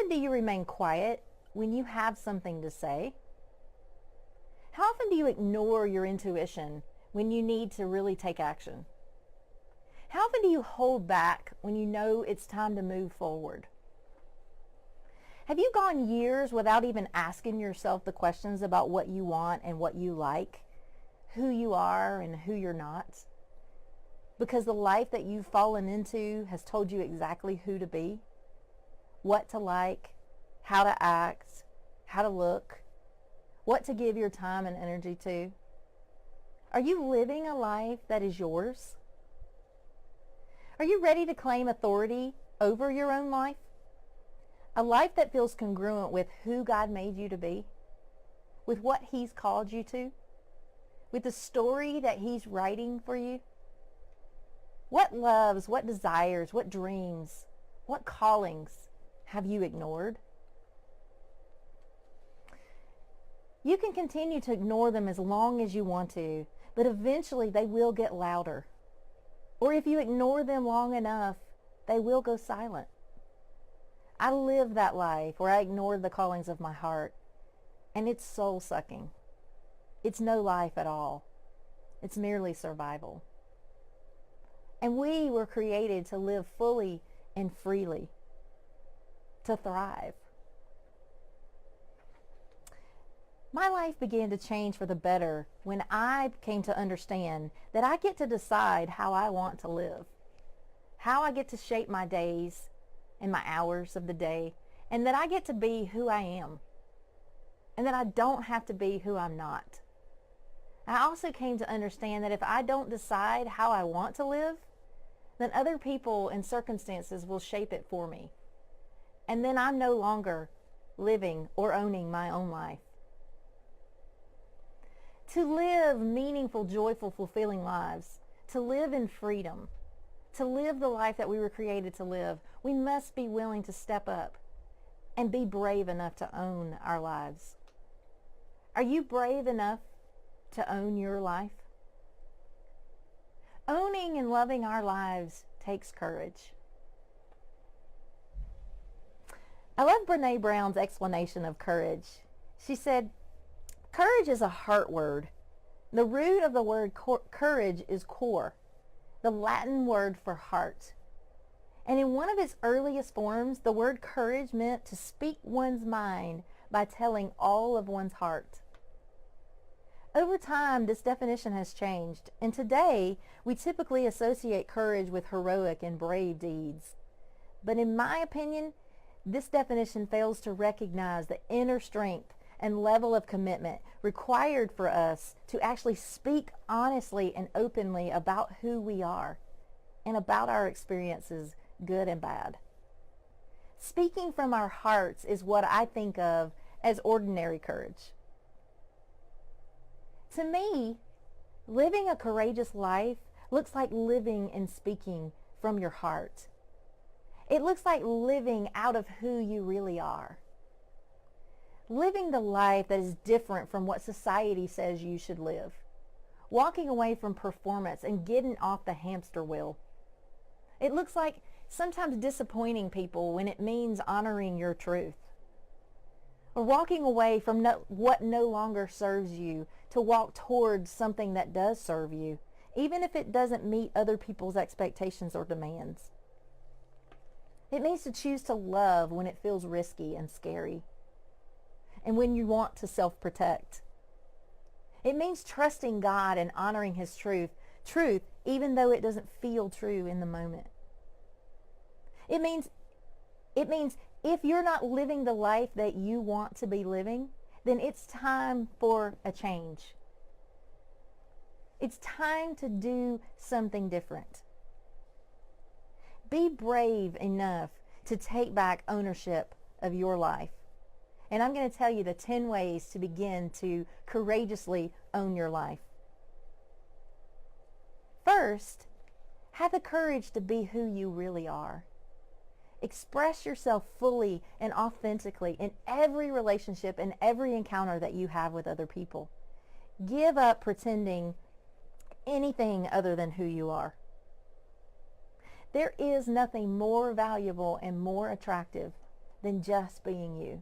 often do you remain quiet when you have something to say? How often do you ignore your intuition when you need to really take action? How often do you hold back when you know it's time to move forward? Have you gone years without even asking yourself the questions about what you want and what you like, who you are and who you're not? Because the life that you've fallen into has told you exactly who to be, what to like, how to act, how to look, what to give your time and energy to. Are you living a life that is yours? Are you ready to claim authority over your own life? A life that feels congruent with who God made you to be, with what He's called you to, with the story that He's writing for you? What loves, what desires, what dreams, what callings have you ignored? You can continue to ignore them as long as you want to, but eventually they will get louder. Or if you ignore them long enough, they will go silent. I live that life where I ignored the callings of my heart, and it's soul-sucking. It's no life at all. It's merely survival. And we were created to live fully and freely, to thrive. My life began to change for the better when I came to understand that I get to decide how I want to live, how I get to shape my days and my hours of the day, and that I get to be who I am, and that I don't have to be who I'm not. I also came to understand that if I don't decide how I want to live, then other people and circumstances will shape it for me. And then I'm no longer living or owning my own life. To live meaningful, joyful, fulfilling lives, to live in freedom, to live the life that we were created to live, we must be willing to step up and be brave enough to own our lives. Are you brave enough to own your life? Owning and loving our lives takes courage. I love Brene Brown's explanation of courage. She said, courage is a heart word. The root of the word courage is cor, the Latin word for heart. And in one of its earliest forms, the word courage meant to speak one's mind by telling all of one's heart. Over time, this definition has changed, and today we typically associate courage with heroic and brave deeds. But in my opinion, this definition fails to recognize the inner strength and level of commitment required for us to actually speak honestly and openly about who we are and about our experiences, good and bad. Speaking from our hearts is what I think of as ordinary courage. To me, living a courageous life looks like living and speaking from your heart. It looks like living out of who you really are. Living the life that is different from what society says you should live. Walking away from performance and getting off the hamster wheel. It looks like sometimes disappointing people when it means honoring your truth. Or walking away from what no longer serves you to walk towards something that does serve you, even if it doesn't meet other people's expectations or demands. It means to choose to love when it feels risky and scary, and when you want to self-protect. It means trusting God and honoring His truth even though it doesn't feel true in the moment. It means if you're not living the life that you want to be living, then it's time for a change. It's time to do something different. Be brave enough to take back ownership of your life. And I'm going to tell you the 10 ways to begin to courageously own your life. First, have the courage to be who you really are. Express yourself fully and authentically in every relationship and every encounter that you have with other people. Give up pretending anything other than who you are. There is nothing more valuable and more attractive than just being you.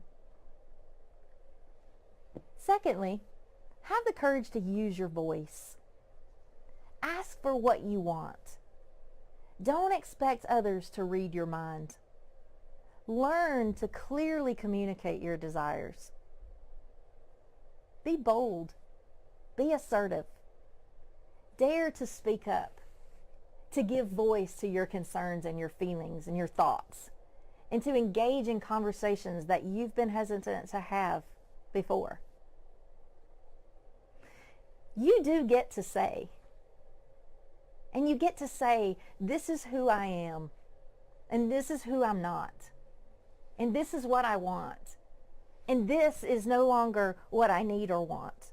Secondly, have the courage to use your voice. Ask for what you want. Don't expect others to read your mind. Learn to clearly communicate your desires. Be bold. Be assertive. Dare to speak up, to give voice to your concerns and your feelings and your thoughts, and to engage in conversations that you've been hesitant to have before. You do get to say, and you get to say, this is who I am, and this is who I'm not, and this is what I want, and this is no longer what I need or want,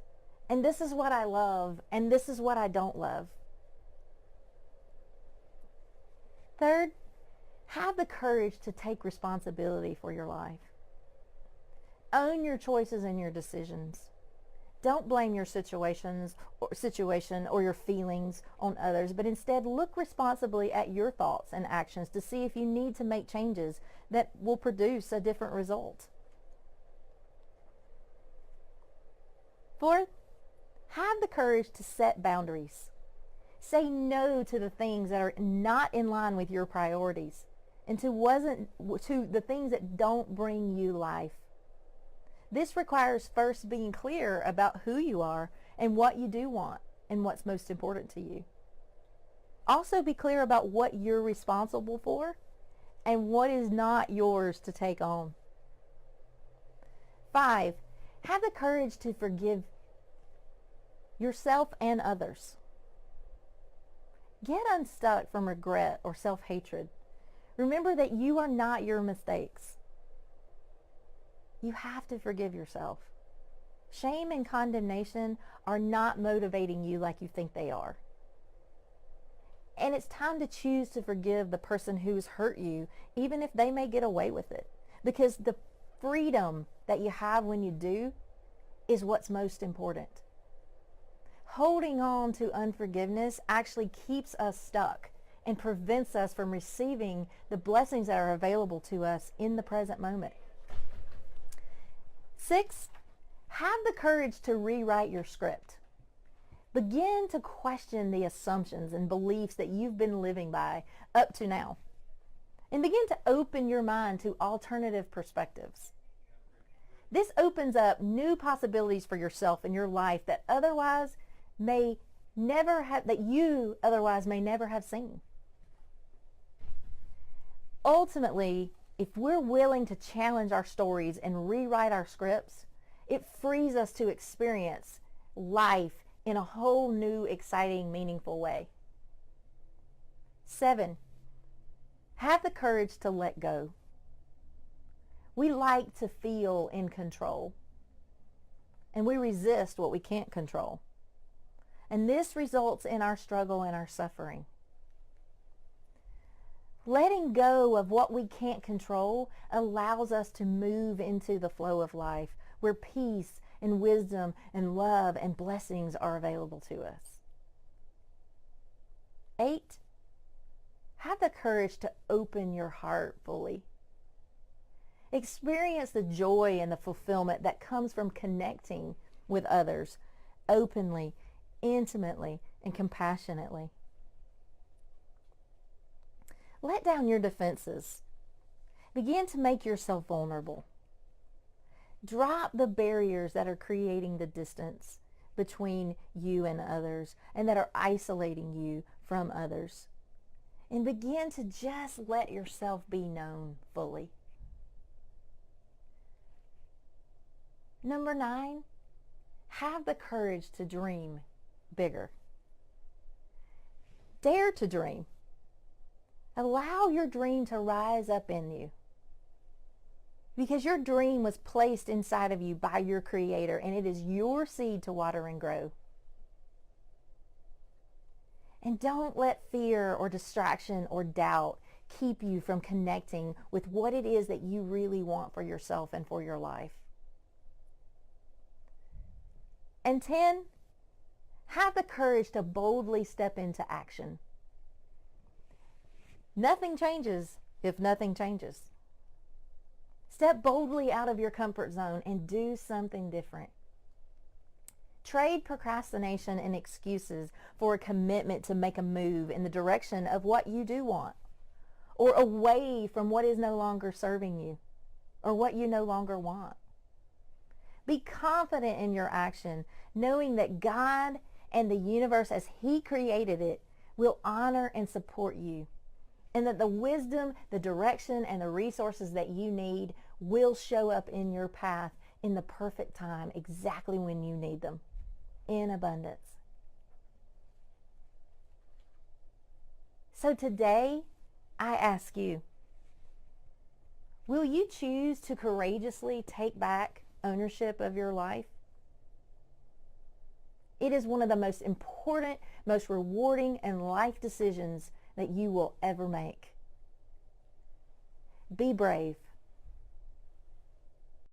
and this is what I love, and this is what I don't love. Third, have the courage to take responsibility for your life. Own your choices and your decisions. Don't blame your situation or your feelings on others, but instead look responsibly at your thoughts and actions to see if you need to make changes that will produce a different result. Fourth, have the courage to set boundaries. Say no to the things that are not in line with your priorities and to the things that don't bring you life. This requires first being clear about who you are and what you do want and what's most important to you. Also be clear about what you're responsible for and what is not yours to take on. 5, have the courage to forgive yourself and others. Get unstuck from regret or self-hatred. Remember that you are not your mistakes. You have to forgive yourself. Shame and condemnation are not motivating you like you think they are. And it's time to choose to forgive the person who's hurt you, even if they may get away with it. Because the freedom that you have when you do is what's most important. Holding on to unforgiveness actually keeps us stuck and prevents us from receiving the blessings that are available to us in the present moment. 6, have the courage to rewrite your script. Begin to question the assumptions and beliefs that you've been living by up to now. And begin to open your mind to alternative perspectives. This opens up new possibilities for yourself and your life that you otherwise may never have seen. Ultimately, if we're willing to challenge our stories and rewrite our scripts, it frees us to experience life in a whole new, exciting, meaningful way. 7, have the courage to let go. We like to feel in control, and we resist what we can't control. And this results in our struggle and our suffering. Letting go of what we can't control allows us to move into the flow of life where peace and wisdom and love and blessings are available to us. 8, have the courage to open your heart fully. Experience the joy and the fulfillment that comes from connecting with others openly, intimately, and compassionately. Let down your defenses. Begin to make yourself vulnerable. Drop the barriers that are creating the distance between you and others and that are isolating you from others. And begin to just let yourself be known fully. Number 9, have the courage to dream bigger. Dare to dream. Allow your dream to rise up in you. Because your dream was placed inside of you by your Creator, and it is your seed to water and grow. And don't let fear or distraction or doubt keep you from connecting with what it is that you really want for yourself and for your life. And 10, have the courage to boldly step into action. Nothing changes if nothing changes. It's Step boldly out of your comfort zone and do something different. Trade procrastination and excuses for a commitment to make a move in the direction of what you do want, or away from what is no longer serving you, or what you no longer want. Be confident in your action, knowing that God and the universe as He created it will honor and support you, and that the wisdom, the direction, and the resources that you need will show up in your path in the perfect time, exactly when you need them, in abundance. So today, I ask you, will you choose to courageously take back ownership of your life? It is one of the most important, most rewarding, and life decisions that you will ever make. Be brave.